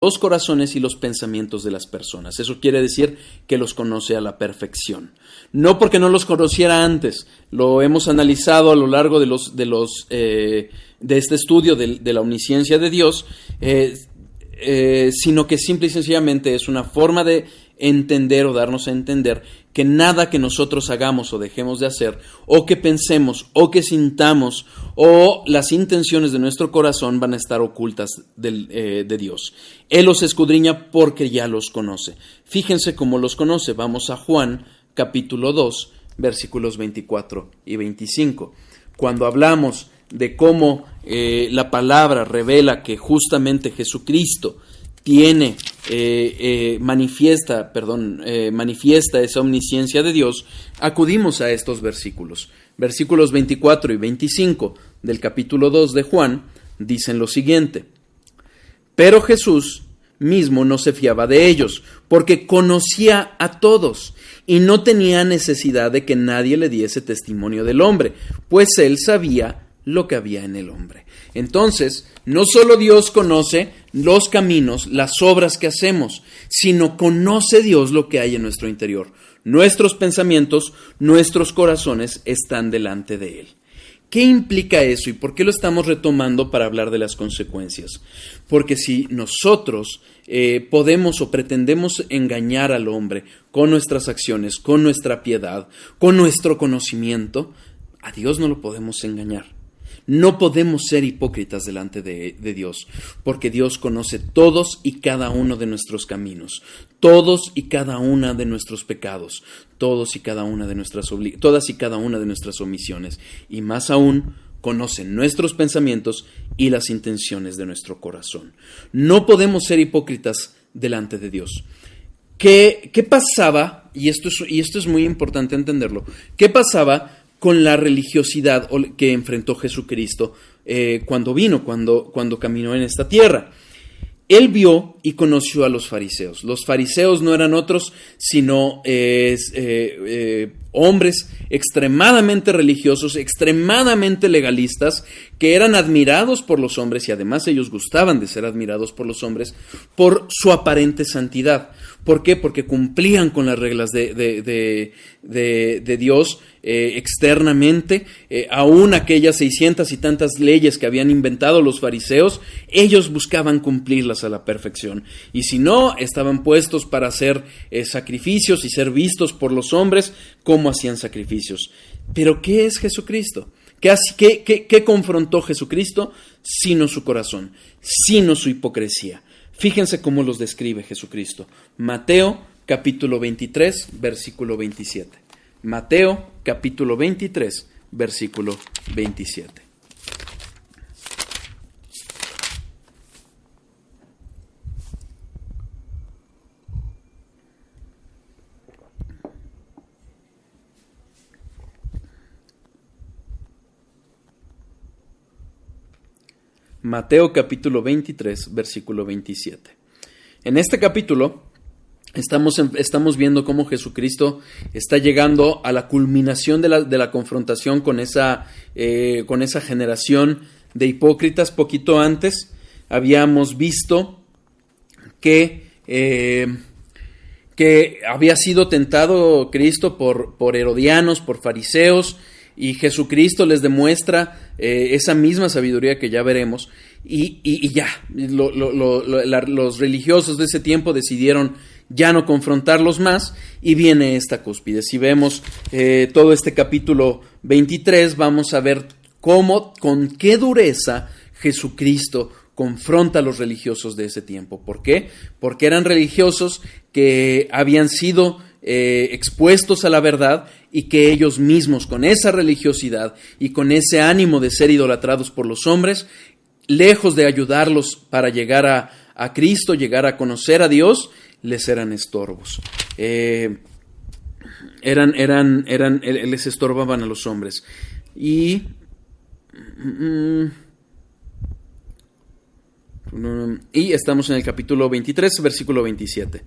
los corazones y los pensamientos de las personas. Eso quiere decir que los conoce a la perfección. No porque no los conociera antes, lo hemos analizado a lo largo de este estudio de la omnisciencia de Dios, sino que simple y sencillamente es una forma de entender o darnos a entender que nada que nosotros hagamos o dejemos de hacer, o que pensemos, o que sintamos, o las intenciones de nuestro corazón van a estar ocultas de Dios. Él los escudriña porque ya los conoce. Fíjense cómo los conoce. Vamos a Juan capítulo 2, versículos 24 y 25. Cuando hablamos de cómo la palabra revela que justamente Jesucristo manifiesta esa omnisciencia de Dios, acudimos a estos versículos. Versículos 24 y 25 del capítulo 2 de Juan dicen lo siguiente: pero Jesús mismo no se fiaba de ellos, porque conocía a todos y no tenía necesidad de que nadie le diese testimonio del hombre, pues él sabía lo que había en el hombre. Entonces, no solo Dios conoce los caminos, las obras que hacemos, sino conoce Dios lo que hay en nuestro interior. Nuestros pensamientos, nuestros corazones están delante de Él. ¿Qué implica eso y por qué lo estamos retomando para hablar de las consecuencias? Porque si nosotros podemos o pretendemos engañar al hombre con nuestras acciones, con nuestra piedad, con nuestro conocimiento, a Dios no lo podemos engañar. No podemos ser hipócritas delante de Dios, porque Dios conoce todos y cada uno de nuestros caminos, todos y cada una de nuestros pecados, todas y cada una de nuestras omisiones, y más aún, conoce nuestros pensamientos y las intenciones de nuestro corazón. No podemos ser hipócritas delante de Dios. ¿Qué pasaba? Y esto es muy importante entenderlo. ¿Qué pasaba con la religiosidad que enfrentó Jesucristo cuando caminó en esta tierra? Él vio y conoció a los fariseos. Los fariseos no eran otros sino hombres extremadamente religiosos, extremadamente legalistas, que eran admirados por los hombres, y además ellos gustaban de ser admirados por los hombres por su aparente santidad. ¿Por qué? Porque cumplían con las reglas de Dios externamente. Aún aquellas 600 y tantas leyes que habían inventado los fariseos, ellos buscaban cumplirlas a la perfección. Y si no, estaban puestos para hacer sacrificios y ser vistos por los hombres como hacían sacrificios. Pero ¿qué es Jesucristo? ¿Qué confrontó Jesucristo? Sino su corazón, sino su hipocresía. Fíjense cómo los describe Jesucristo. Mateo capítulo 23, versículo 27. Mateo capítulo 23, versículo 27. Mateo capítulo 23, versículo 27. En este capítulo estamos viendo cómo Jesucristo está llegando a la culminación de la confrontación con esa generación de hipócritas. Poquito antes habíamos visto que había sido tentado Cristo por herodianos, por fariseos, y Jesucristo les demuestra esa misma sabiduría que ya veremos, y ya, los religiosos de ese tiempo decidieron ya no confrontarlos más, y viene esta cúspide. Si vemos todo este capítulo 23, vamos a ver con qué dureza Jesucristo confronta a los religiosos de ese tiempo. ¿Por qué? Porque eran religiosos que habían sido expuestos a la verdad, y que ellos mismos, con esa religiosidad y con ese ánimo de ser idolatrados por los hombres, lejos de ayudarlos para llegar a Cristo, llegar a conocer a Dios, les eran estorbos. Les estorbaban a los hombres. Y estamos en el capítulo 23, versículo 27.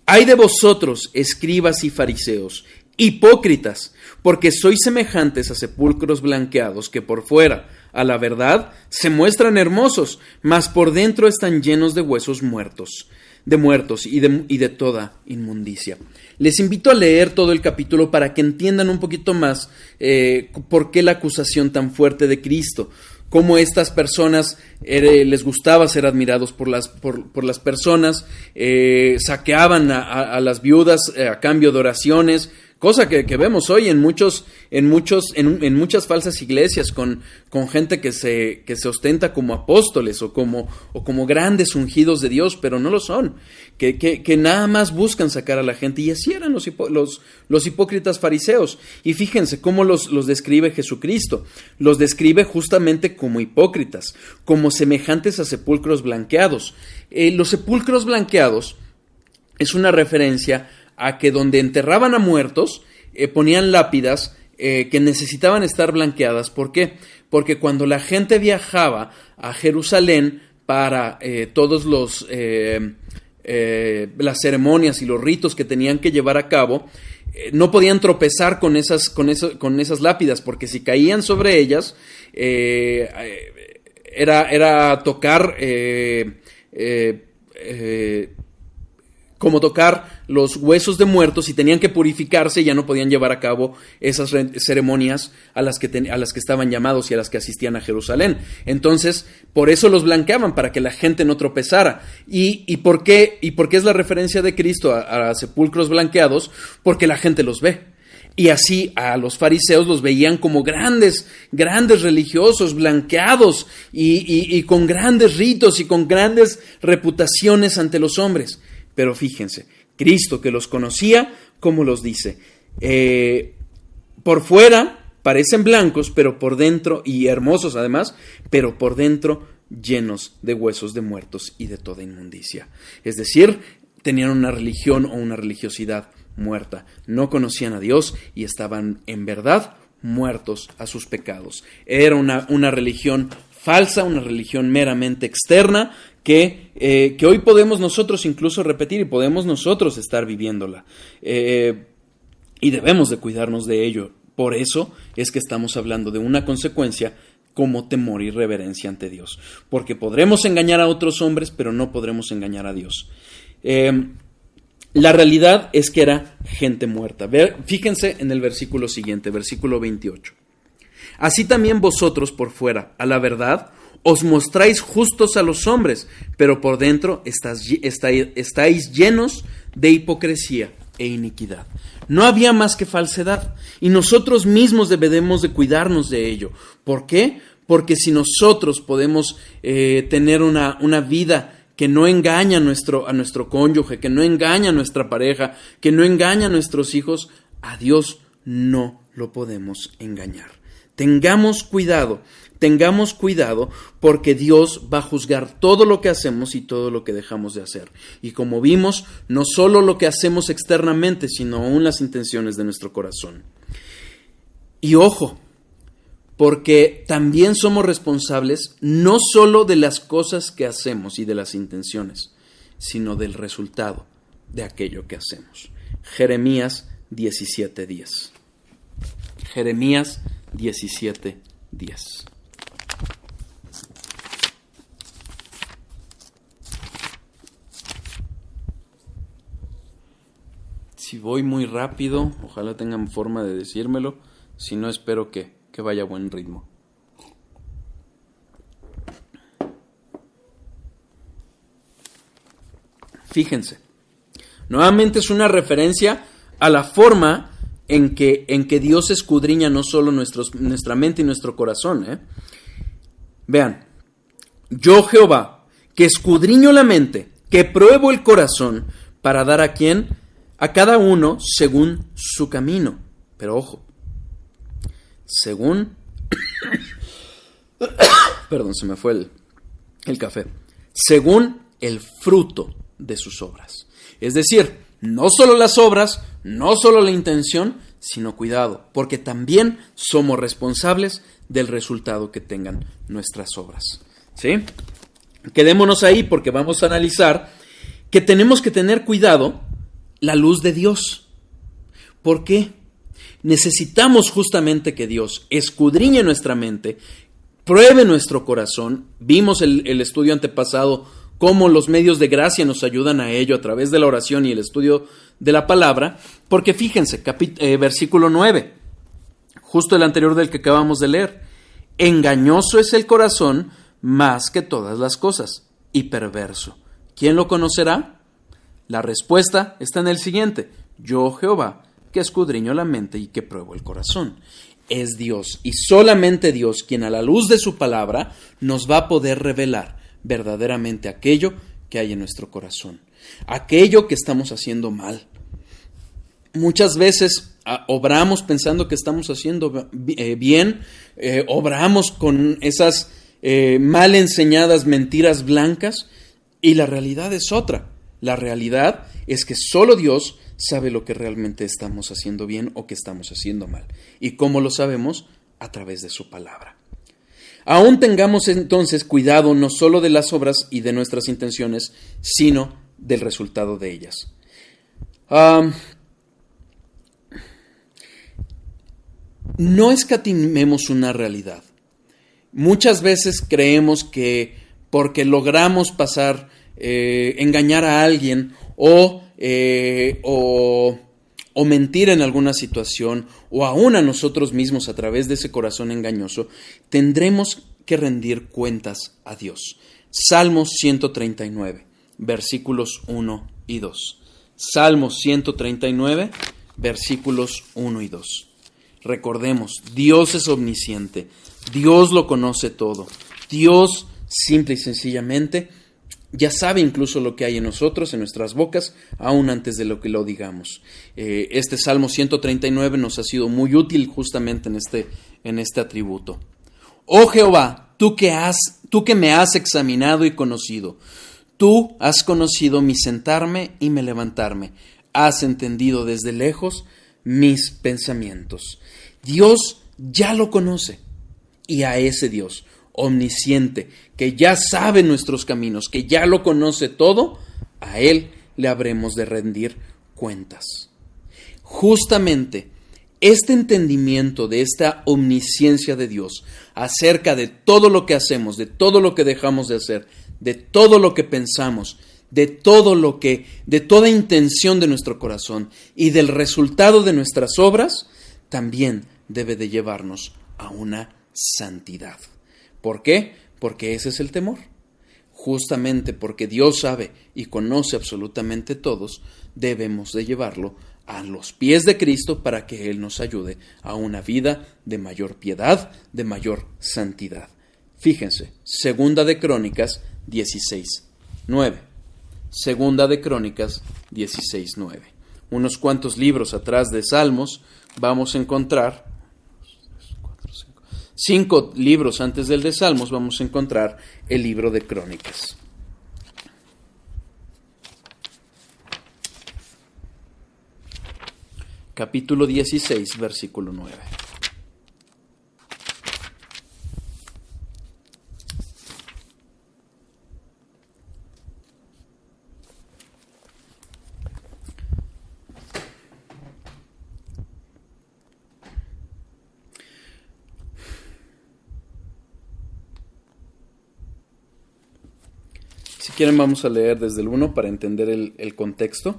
¡Ay de vosotros, escribas y fariseos, hipócritas! Porque sois semejantes a sepulcros blanqueados, que por fuera a la verdad, se muestran hermosos, mas por dentro están llenos de huesos muertos y de toda inmundicia. Les invito a leer todo el capítulo para que entiendan un poquito más por qué la acusación tan fuerte de Cristo, cómo estas personas les gustaba ser admirados por las personas, saqueaban a las viudas a cambio de oraciones, cosa que vemos hoy en muchas falsas iglesias con gente que se ostenta como apóstoles o como grandes ungidos de Dios, pero no lo son, que nada más buscan sacar a la gente, y así eran los hipócritas fariseos. Y fíjense cómo los describe Jesucristo. Los describe justamente como hipócritas, como semejantes a sepulcros blanqueados. Los sepulcros blanqueados es una referencia a que donde enterraban a muertos, ponían lápidas que necesitaban estar blanqueadas. ¿Por qué? Porque cuando la gente viajaba a Jerusalén para todos las ceremonias y los ritos que tenían que llevar a cabo, no podían tropezar con esas lápidas, porque si caían sobre ellas, era tocar como tocar los huesos de muertos, y tenían que purificarse, y ya no podían llevar a cabo esas ceremonias a las que estaban llamados y a las que asistían a Jerusalén. Entonces, por eso los blanqueaban, para que la gente no tropezara. ¿Y por qué es la referencia de Cristo a sepulcros blanqueados? Porque la gente los ve. Y así a los fariseos los veían como grandes religiosos, blanqueados y con grandes ritos y con grandes reputaciones ante los hombres. Pero fíjense, Cristo, que los conocía, ¿cómo los dice? Por fuera parecen blancos, pero por dentro, y hermosos además, pero por dentro llenos de huesos de muertos y de toda inmundicia. Es decir, tenían una religión o una religiosidad muerta. No conocían a Dios y estaban en verdad muertos a sus pecados. Era una religión falsa, una religión meramente externa, que hoy podemos nosotros incluso repetir, y podemos nosotros estar viviéndola, y debemos de cuidarnos de ello. Por eso es que estamos hablando de una consecuencia como temor y reverencia ante Dios, porque podremos engañar a otros hombres, pero no podremos engañar a Dios. La realidad es que era gente muerta. Fíjense en el versículo siguiente, versículo 28. Así también vosotros por fuera, a la verdad, os mostráis justos a los hombres, pero por dentro estáis llenos de hipocresía e iniquidad. No había más que falsedad, y nosotros mismos debemos de cuidarnos de ello. ¿Por qué? Porque si nosotros podemos tener una vida que no engaña a nuestro cónyuge, que no engaña a nuestra pareja, que no engaña a nuestros hijos, a Dios no lo podemos engañar. Tengamos cuidado, porque Dios va a juzgar todo lo que hacemos y todo lo que dejamos de hacer. Y como vimos, no solo lo que hacemos externamente, sino aún las intenciones de nuestro corazón. Y ojo, porque también somos responsables no solo de las cosas que hacemos y de las intenciones, sino del resultado de aquello que hacemos. Jeremías 17:10. Jeremías 17:10. Si voy muy rápido, ojalá tengan forma de decírmelo, si no espero que vaya a buen ritmo. Fíjense, nuevamente es una referencia a la forma en que Dios escudriña no solo nuestra mente y nuestro corazón. Vean, yo Jehová, que escudriño la mente, que pruebo el corazón, para dar a cada uno según su camino. Pero ojo, según, perdón, se me fue el café, según el fruto de sus obras. Es decir, no solo las obras, no solo la intención, sino cuidado, porque también somos responsables del resultado que tengan nuestras obras. ¿Sí? Quedémonos ahí, porque vamos a analizar que tenemos que tener cuidado la luz de Dios. ¿Por qué? Necesitamos justamente que Dios escudriñe nuestra mente, pruebe nuestro corazón. Vimos el estudio antepasado, cómo los medios de gracia nos ayudan a ello a través de la oración y el estudio de la palabra, porque fíjense, versículo 9, justo el anterior del que acabamos de leer. Engañoso es el corazón más que todas las cosas, y perverso. ¿Quién lo conocerá? La respuesta está en el siguiente: yo, Jehová, que escudriño la mente y que pruebo el corazón. Es Dios, y solamente Dios, quien a la luz de su palabra nos va a poder revelar verdaderamente aquello que hay en nuestro corazón, aquello que estamos haciendo mal. Muchas veces obramos pensando que estamos haciendo bien, obramos con esas mal enseñadas mentiras blancas, y la realidad es otra. La realidad es que solo Dios sabe lo que realmente estamos haciendo bien o que estamos haciendo mal. ¿Y cómo lo sabemos? A través de su palabra. Aún tengamos entonces cuidado no solo de las obras y de nuestras intenciones, sino del resultado de ellas. No escatimemos una realidad. Muchas veces creemos que porque logramos engañar a alguien o mentir en alguna situación, o aún a nosotros mismos a través de ese corazón engañoso, tendremos que rendir cuentas a Dios. Salmos 139, versículos 1 y 2. Salmos 139, versículos 1 y 2. Recordemos, Dios es omnisciente, Dios lo conoce todo. Dios, simple y sencillamente, ya sabe incluso lo que hay en nosotros, en nuestras bocas, aún antes de lo que lo digamos. Este Salmo 139 nos ha sido muy útil justamente en este atributo. Oh Jehová, tú que me has examinado y conocido, tú has conocido mi sentarme y mi levantarme, has entendido desde lejos mis pensamientos. Dios ya lo conoce, y a ese Dios omnisciente, que ya sabe nuestros caminos, que ya lo conoce todo, a Él le habremos de rendir cuentas. Justamente este entendimiento de esta omnisciencia de Dios acerca de todo lo que hacemos, de todo lo que dejamos de hacer, de todo lo que pensamos, de toda intención de nuestro corazón y del resultado de nuestras obras, también debe de llevarnos a una santidad. ¿Por qué? Porque ese es el temor. Justamente porque Dios sabe y conoce absolutamente todos, debemos de llevarlo a los pies de Cristo para que Él nos ayude a una vida de mayor piedad, de mayor santidad. Fíjense, Segunda de Crónicas 16:9. Segunda de Crónicas 16:9. Unos cuantos libros atrás de Salmos vamos a encontrar 5 libros antes del de Salmos, vamos a encontrar el libro de Crónicas. Capítulo 16, versículo 9. Si quieren vamos a leer desde el 1 para entender el contexto.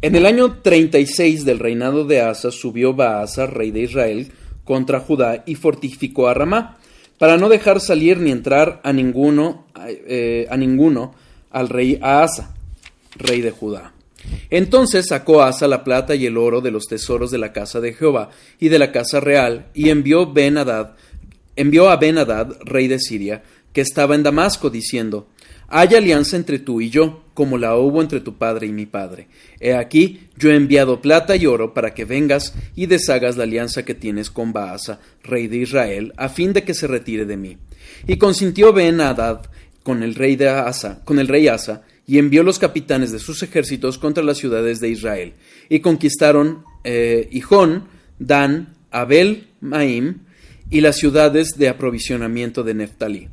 En el año 36 del reinado de Asa subió Baasa, rey de Israel, contra Judá y fortificó a Ramá, para no dejar salir ni entrar a ninguno al rey Asa, rey de Judá. Entonces sacó Asa la plata y el oro de los tesoros de la casa de Jehová y de la casa real, y envió a Ben-Hadad, rey de Siria, que estaba en Damasco, diciendo: hay alianza entre tú y yo, como la hubo entre tu padre y mi padre. He aquí, yo he enviado plata y oro para que vengas y deshagas la alianza que tienes con Baasa, rey de Israel, a fin de que se retire de mí. Y consintió Ben-Hadad con el rey Asa, y envió los capitanes de sus ejércitos contra las ciudades de Israel, y conquistaron Hijón, Dan, Abel, Maim, y las ciudades de aprovisionamiento de Neftalí.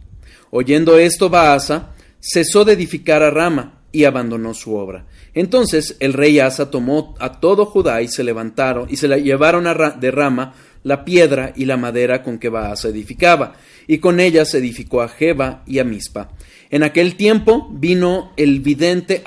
Oyendo esto, Baasa cesó de edificar a Rama y abandonó su obra. Entonces el rey Asa tomó a todo Judá y se la llevaron de Rama la piedra y la madera con que Baasa edificaba, y con ellas edificó a Geba y a Mizpa. En aquel tiempo vino el vidente